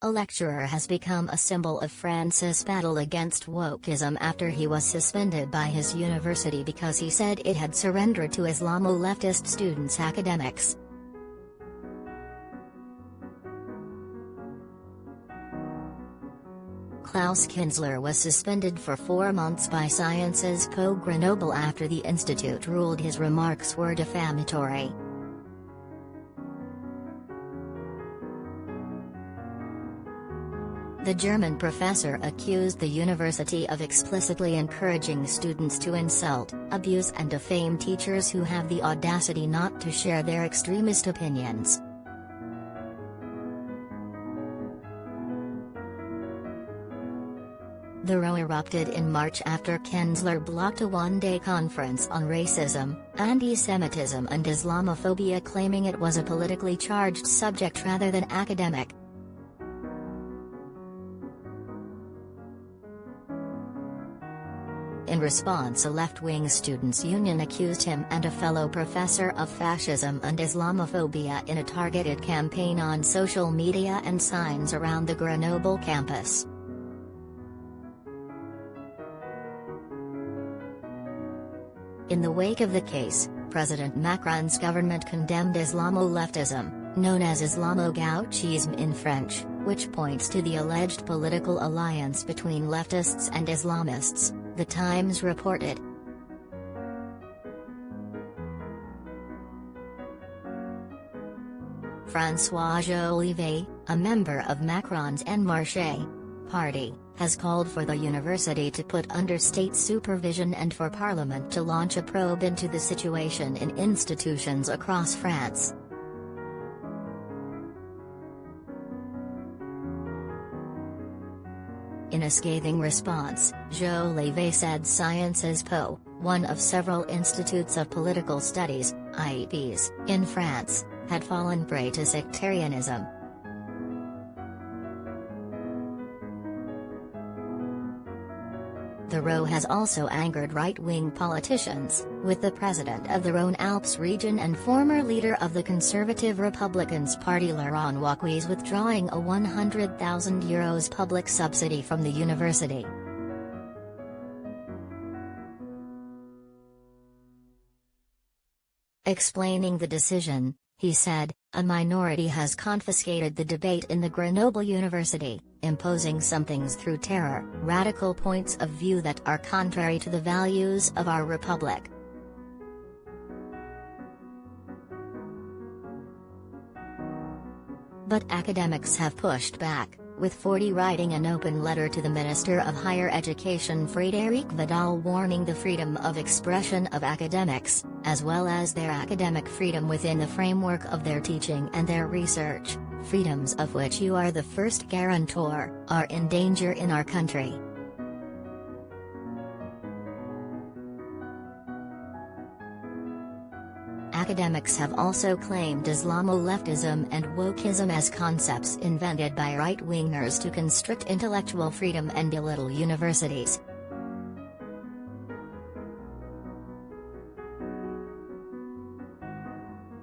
A lecturer has become a symbol of France's battle against wokeism after he was suspended by his university because he said it had surrendered to Islamo-leftist students' academics. Klaus Kinzler was suspended for 4 months by Sciences Po Grenoble after the institute ruled his remarks were defamatory. The German professor accused the university of explicitly encouraging students to insult, abuse and defame teachers who have the audacity not to share their extremist opinions. The row erupted in March after Kinzler blocked a one-day conference on racism, anti-Semitism and Islamophobia, claiming it was a politically charged subject rather than academic. In response, a left-wing students' union accused him and a fellow professor of fascism and Islamophobia in a targeted campaign on social media and signs around the Grenoble campus. In the wake of the case, President Macron's government condemned Islamo-leftism, known as Islamo-gauchisme in French, which points to the alleged political alliance between leftists and Islamists, The Times reported. François Jolivet, a member of Macron's En Marche party, has called for the university to put under state supervision and for Parliament to launch a probe into the situation in institutions across France. In a scathing response, Jolivet said Sciences Po, one of several institutes of political studies, IEPs, in France, had fallen prey to sectarianism. The row has also angered right-wing politicians, with the president of the Rhône-Alpes region and former leader of the Conservative Republicans Party Laurent Wauquiez withdrawing a €100,000 public subsidy from the university. Explaining the decision, he said, "A minority has confiscated the debate in the Grenoble University, imposing some things through terror, radical points of view that are contrary to the values of our republic." But academics have pushed back, with 40 writing an open letter to the Minister of Higher Education Frédéric Vidal warning the freedom of expression of academics, as well as their academic freedom within the framework of their teaching and their research, freedoms of which you are the first guarantor, are in danger in our country. Academics have also claimed Islamo-leftism and wokeism as concepts invented by right-wingers to constrict intellectual freedom and belittle universities.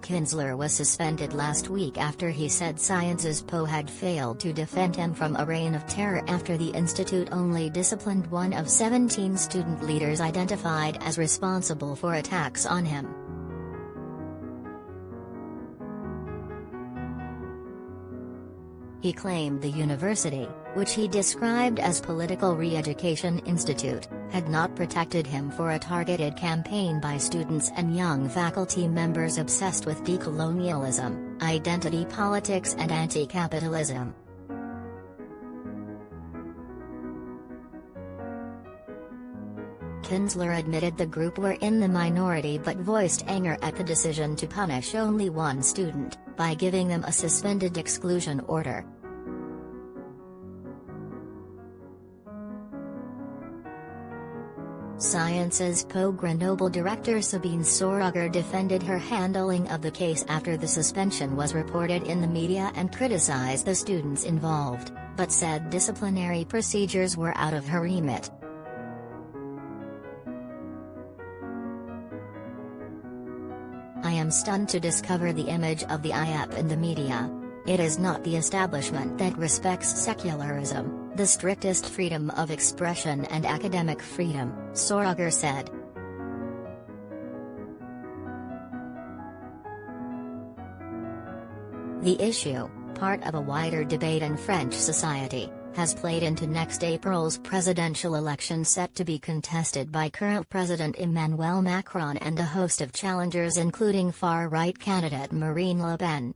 Kinzler was suspended last week after he said Sciences Po had failed to defend him from a reign of terror after the institute only disciplined one of 17 student leaders identified as responsible for attacks on him. He claimed the university, which he described as political re-education institute, had not protected him for a targeted campaign by students and young faculty members obsessed with decolonialism, identity politics and anti-capitalism. Kinzler admitted the group were in the minority but voiced anger at the decision to punish only one student, by giving them a suspended exclusion order. Sciences Po Grenoble director Sabine Sauruger defended her handling of the case after the suspension was reported in the media and criticized the students involved, but said disciplinary procedures were out of her remit. "I am stunned to discover the image of the IEP in the media. It is not the establishment that respects secularism, the strictest freedom of expression and academic freedom, Sauruger said. The issue, part of a wider debate in French society, has played into next April's presidential election set to be contested by current President Emmanuel Macron and a host of challengers including far-right candidate Marine Le Pen.